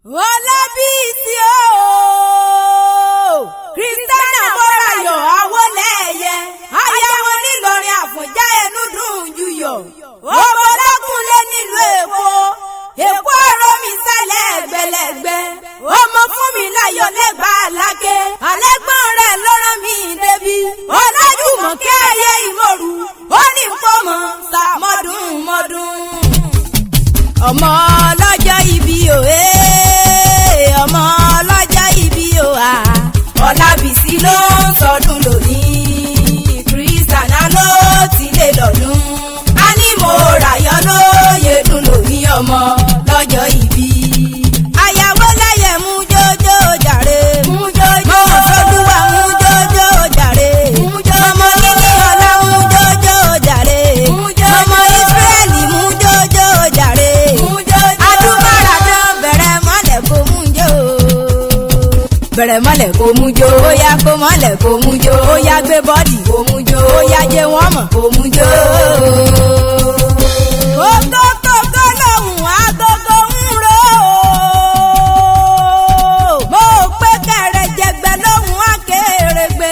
Ọlábísí ooo Christiana Mọ́ráyọ̀ Awólẹ́yẹ ayáwó nílọrin Àfọ̀njá ẹnu dùn jùyọ̀ ọmọ Lákúnlé nílùú Èkó ọ̀rọ̀ mi sálẹ̀ ẹgbẹ̀lẹ́gbẹ̀ ọmọ fún mi láyọ̀ lẹ́gbàá Aláké alẹ́gbọ́n rẹ̀ lọ́rọ̀ mi débi Ọlájùmọ̀kẹ́ ayé ìmọ̀rù ó ní pọ́mọ sàmọ́dún ọmọ ọlọ́jọ́ ìbí òwe ọmọ ọlọ́jọ́ ìbí òwà Ọlábísí ló ń sọdún lónìí Christiana ló ti lé lọ́dún a ní Mọ́ráyọ̀ lóye dùn lónìí ọmọ lọ́jọ́ ìbí. Ayáwó láyé mú jójó jàre mú jójó Olúwa mú jójó jàre ọmọ níní ọlá mú jójó jàre ọmọ Ísírẹ́lì mú jójó jàre adúmáradán bẹ̀rẹ̀ mọ́lẹ̀ kó mú jó bẹ̀rẹ̀ mọ́lẹ̀ kó mú jó ó yá kó mọ́lẹ̀ kó mú jó ó yá gbé bọ́dì kó mú jó ó yá jẹ́ wọ́n mọ̀ kó mú jó. Kókókókó lòun agogo ń ro mo pé kẹrẹ jẹgbẹ lòun akérègbè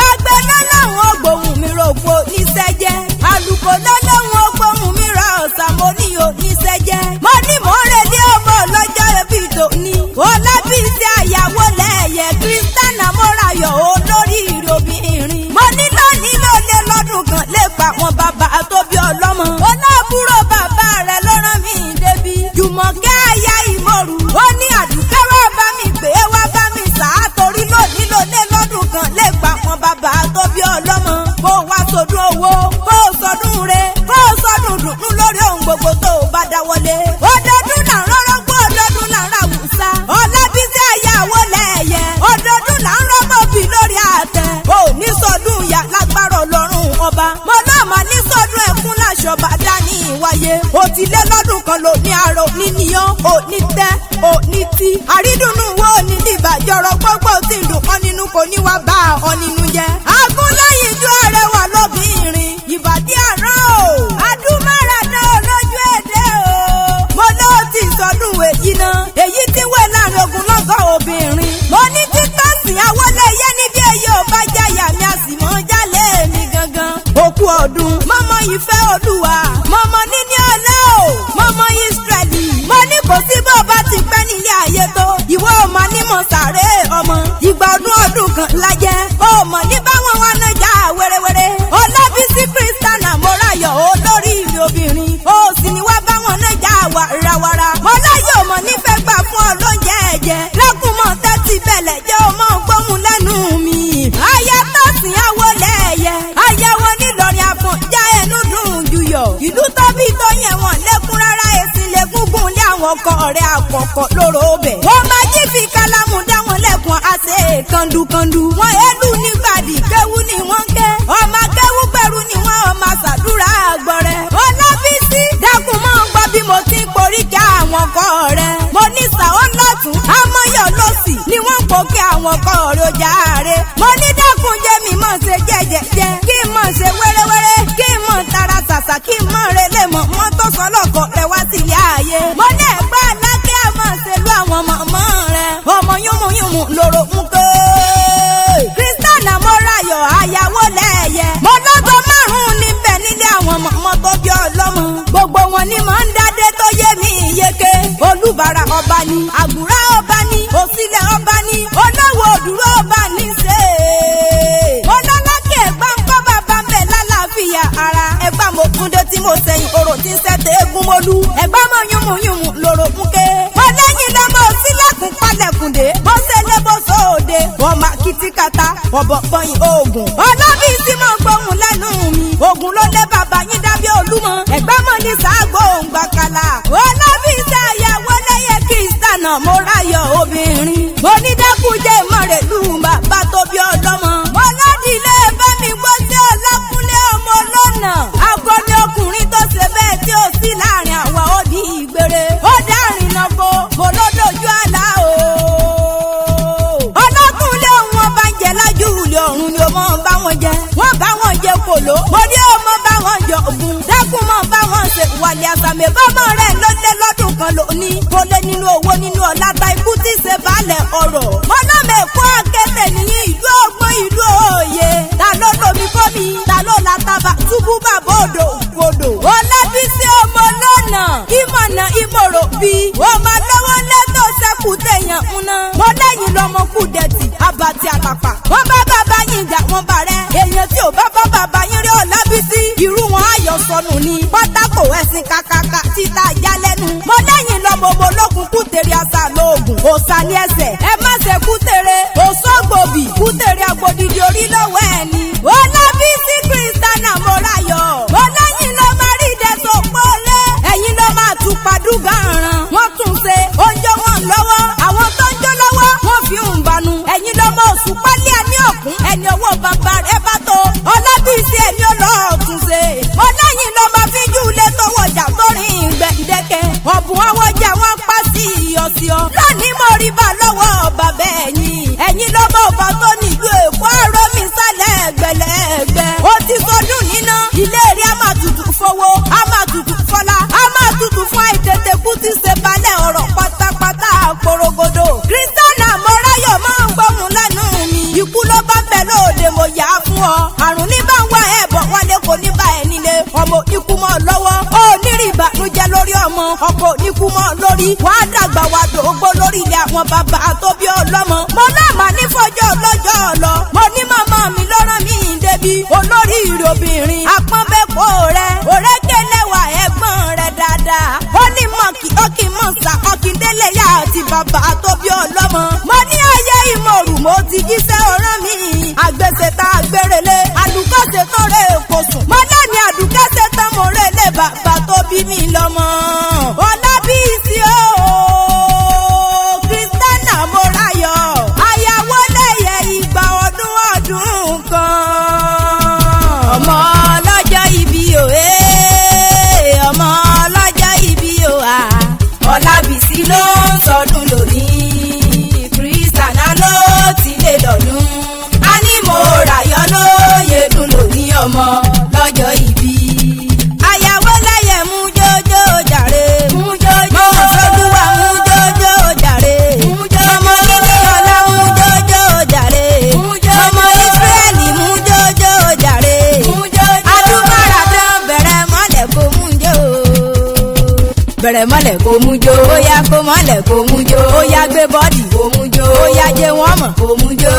ọgbẹ lọ́lọ́run ògbóhùn mi rògbò níṣẹ́jẹ́ alùkò lọ́lọ́run ògbóhùn mi ra ọ̀sán mo ní oníṣẹ́jẹ́ mo ní mò ń retí ọmọ lọ́jọ́ ẹbí tòní Ọlábísí ayáwó lẹ́yẹ Christiana Mọ́ráyọ̀ olóríire obìnrin mo ní lónìí ló lé lọ́dún kan lè pa wọn bàbá tó bí ọlọ́mọ olóbùrò bàbá rẹ̀ ló rán mi débi Jùmọ̀kẹ́ aya ìmọ̀rù ó ní Àdùkẹ́ wá bá mi pé wá bá mi sá torí lónìí ló lé lọ́dún kan lè pa wọn bàbá tó bí ọlọ́mọ kó wá sọdún owó kó sọdún re kó sọdún dùnú lórí ohun gbogbo tó bá dáwọ́lé ọdọọdún là ń rọ́rọ́gbọ́ ọdọọdún là ń ra wùsà Ọlábísí ayáwó lẹ́yẹ ọdọọdún là ń rọ́mọ́bì lórí àtẹ òní sọdún ìyá lágbára Ọlọ́run ọba mo náà máa ní sọdún ẹkún láṣọba dání ìwáyé òtílé lọ́dún kan ló ní àrò níníyàn òní tẹ́ òní tí àrídùnnú wo ní ìbàjọ́rọ̀ gbogbo tí ń dùn ọ́ nínú kò ní wá bá ọ nínú jẹ́ agúnlẹ́yìn ju arẹwà lóbìnrin ìbàdí àrán o adúmáradán olójú èdè o mo ló ti sọdún èyí náà èyí tí wẹ̀ láàrin ogun lọ́gọ́ obìnrin mo ní títọ́sí Awólẹ́yẹ níbi èyí ò bá jáyà mi àsìmọ́ jálè mi gangan òkú ọdún mọ́mọ́ ìfẹ́ Olúwa mọ́mọ́ níní ọlá o mọ́mọ́ Ísírẹ́lì mo ní kò sí bó bá ti pẹ́ nílé ayé tó ìwọ ò máa ní mọ̀ sàré ọmọ ìgbà ọdún kan lájẹ́ ó mọ̀ ní báwọn wá náà já wẹ́rẹ́wẹ́rẹ́ Ọlábísí Christiana Mọ́ráyọ̀ olóríire obìnrin ó sì ní wá báwọn náà já wàràwàrà mo láyé ò mọ̀ nífẹ̀ẹ́ gbà fún ọ lóúnjẹ ẹ̀jẹ̀ lẹ́kùn mọ̀ tẹ́tí bẹ̀lẹ̀ jẹ́ ó mọ̀ gbóhùn lẹ́nu mi aya tọ́sìn Awólẹ́yẹ ayáwó nílọrin Àfọ̀njá ẹnu dùn jùyọ̀ ìlú tóbi tó yẹ wọn lẹ́kún rárá èsì lẹ́gúngún lé àwọn ọkọ rẹ̀ àkọ́kọ́ lóró bẹ̀ wọ́n máa jí fi kálámù dá wọn lẹ́kùn àṣẹ kandukandu wọn èlù nígbàdí kéwú ni wọ́n ké ọmọ akéwú pẹ̀rú ni wọ́n ọmọ àṣàdúrà àgbọ̀rẹ́ Ọlábísí dákun mọ́ gbọ́ bí mo ti ń poríkẹ́ àwọn ọkọ rẹ̀ mo ní sàó lọ́tún amọ́yọ̀ lọ́sì ni wọ́n pò kí àwọn ọkọ rẹ̀ ó jàre mo ní dákun jẹ́ mi mọ̀ ṣe jẹ́jẹ́jẹ́ kí n mọ̀ ṣe wẹ́rẹ́wẹ́rẹ́ kí n mọ̀ tara ṣàṣà kí n mọ̀ relé mọ̀ wọ́n tó sọ lọ́kọ̀ rẹ̀ wá sílé ayé mo ní ẹ̀gbẹ́ Aláké àmọ́ ṣe lú àwọn mọ̀mọ́ rẹ̀ ọmọ yúnmùyúnmù lòrò ń ké Christiana Mọ́ráyọ̀ ayáwó lẹ́yẹ mo lọ́gọ́ márùn-ún níbẹ̀ nílé àwọn mọ̀mọ́ tó bí ọlọ́mọ gbogbo wọn ni mò ń dádé tó yé mi yeke Olúbàrà ọba ni Àgùrá ọba ni Òsílẹ̀ ọba ni Olówó Òdúró ọba ní ṣe ọlọ́lákẹ́ ẹ̀gbọ́n kọ́ bàbá ń bẹ̀ lálàáfíà ara ẹ̀gbọ́n mo kúndé tí mo sẹ́yìn orò tí ń sẹ́tẹ̀ eégún mọ́lú ẹ̀gbọ́n mo yúnmùyúnmù lòrò ń ké mo lẹ́yìn lọ́mọ sílẹ̀kùn palẹ̀kùndé mo ṣe lé bó sóde wọ́n máa kìtìkàtà ọ̀bọ̀ pọ̀yìn oògùn Ọlábísí mọ̀ gbóhùn lẹ́nu mi oògùn ló lé bàbá yín dábí Olúmọ ẹ̀gbọ́n mọ̀ ní sàgbó òǹgbàkàlà Ọlábísí ayáwó lẹ́yẹ Christiana Mọ́ráyọ̀ obìnrin mo ní dẹ́kun jẹ́ ìmọ̀rẹ̀lú bàbá tó bí ọlọ́mọ mo lọ́dìlé bẹ́mi gbọ́ sí Ọlákúnlé ọmọ lọ́nà akọni ọkùnrin tó ṣe bẹ́ẹ̀ tí ó sí láàrin àwọn òdì ìgbèrè ó dárìn náà kó mo lọ́dọ̀jú àlá o Ọlákúnlé òun ọba ń jẹ lájú ilé ọ̀run ni ó mọ̀ bá wọn jẹ wọ́n bá wọn jẹ kòló mo ní ó mọ̀ bá wọn jẹ ògùn dẹ́kun mọ̀ bá wọn ṣe wàlẹ̀ àsàmì bọ́mọ rẹ̀ ló lé lọ́dún kan lónìí kó lé nínú owó nínú ọ̀la ta ikú ọmọ Kúdẹ̀tì Àbàtì Àlàpà. Wọ́n bá bàbá yín jà wọ́n bá rẹ̀. Èèyàn tí ò bá bá bàbá yín rí Ọlábísí. Irú wọn ayọ̀ sọnù ni. Pátákó ẹ̀sìn kàkàkà títa já lẹ́nu. Mo lẹ́yìn lọ́mọ ọmọ ológun Kútèrè àṣà lóògùn. Òòṣà ní ẹsẹ̀. Ẹ má ṣe Kútèrè. Òṣọ́gbòbì Kútèrè agbòdìdì orí lọ́wọ́ ẹ̀ ni. Ọlábísí Kristiana Mọ́ráyọ̀. Mo lẹ́yìn lọ máa rí ìdẹ́sọ̀ pọ́lẹ́. Ẹ̀yin ló máa tún padùgà ràn. Wọ́n tún ṣe oúnjẹ wọn lọ́wọ́. Àwọn tó ń jó lọ́wọ́ wọ́n fi ń banu. Ẹ̀yin ló mọ oṣù pálí ẹni ọ̀kún. Ẹni owó bàbá rẹ̀ bá tó. Ọlábísí ẹni olóòtún ṣe. Mo lẹ́yìn lọ máa fi jù lé tó wọjà tó rìn gbẹ̀dẹ̀kẹ̀. Ọ̀bùn àwọn ọjà wọn pa sí ìyọ̀síọ́. Lónìí mo rí bá lọ́wọ́ bàbá ẹ̀yìn. Ẹ̀yin ló mọ ọba tó nílùú Èkó àrò mi sálẹ̀ gbẹ̀lẹ́gbẹ̀. Ó ti sọdún níná. Ilé rí a máa tutù fowó. A máa tutù fọlá. A máa tutù fún àìtètè kú ti ṣe balẹ̀ ọ̀rọ̀ pátápátá porogodo. Kristiana Mọ́ráyọ̀ máa ń gbóhùn lẹ́nu mi. Ikú ló bá bẹ̀ lóde mo yà á fún ọ. Àrùn ní bá ń wá ẹ̀bọ̀ wálé kò ní bá ẹ̀ nílé. Ọmọ ikú mọ́ lọ́wọ́. Ó nírì ìbànújẹ́ lórí ọmọ. Ọkọ oníkú mọ́ lórí. Wàá dàgbà wà dògbó lórí ilé àwọn bàbá tó bí ọlọ́mọ. Mo náà máa ní fọjọ́ lọ́jọ́ lọ. Mo ní màmá mi lọ́rọ̀ mi débi. Olórí ìròbìnrin. Àpọ́nbẹ́pọ̀ rẹ̀. Òrékelẹ́wà ẹ̀gbọ́n rẹ̀ dáadáa. Ó ní mọ̀kì ókì mọ̀sà ọ̀kìndélé yá àti bàbá tó bí ọlọ́mọ. Mo ní ayé ìmọ̀rù mo ti jíṣẹ́ ọ̀rọ̀ mi. Àgbẹ̀sẹ̀ tá a gbérelé. Àdùkọ́sẹ̀ tó rẹ̀ èkó sùn. Mo lẹ́ni àdùkọ́sẹ̀ tán mo relé bàbá tó bí mi lọ́mọ. Ọlábísí Kristiana Mọ́ráyọ̀. Àyàwó lẹ́yẹ ìgbà ọdún kan. Ọmọ ọlọ́jọ́ ìbí o ọmọ ọlọ́jọ́ ìbí o Ọlábísí ló ń sọdún lónìí. Kristiana ló ti lé lọ́dún. A ní Mọ́ráyọ̀ ló yẹ dùn lónìí ọmọ lọ́jọ́ ìbí. Àyàwó lẹ́yẹ mú jójó jàre. Mú jójó Mọ́sọ́dúnwà mú jójó jàre. Mú jójó ọmọ níní ọlá mú jójó jàre. Mú jójó ọmọ Ísírẹ́lì mú jójó jàre. Mú jójó adúbàrà tán bẹ̀rẹ̀ mọ́lẹ̀ kó mú jó. Bẹ̀rẹ̀ mọ́lẹ̀ kó mú jó. Ó yá kó mọ́lẹ̀ kó mú jó. Ó yá gbé bọ́dì kó mú jó. Ó yá jẹ́ wọ́n mọ̀ kó mú jó.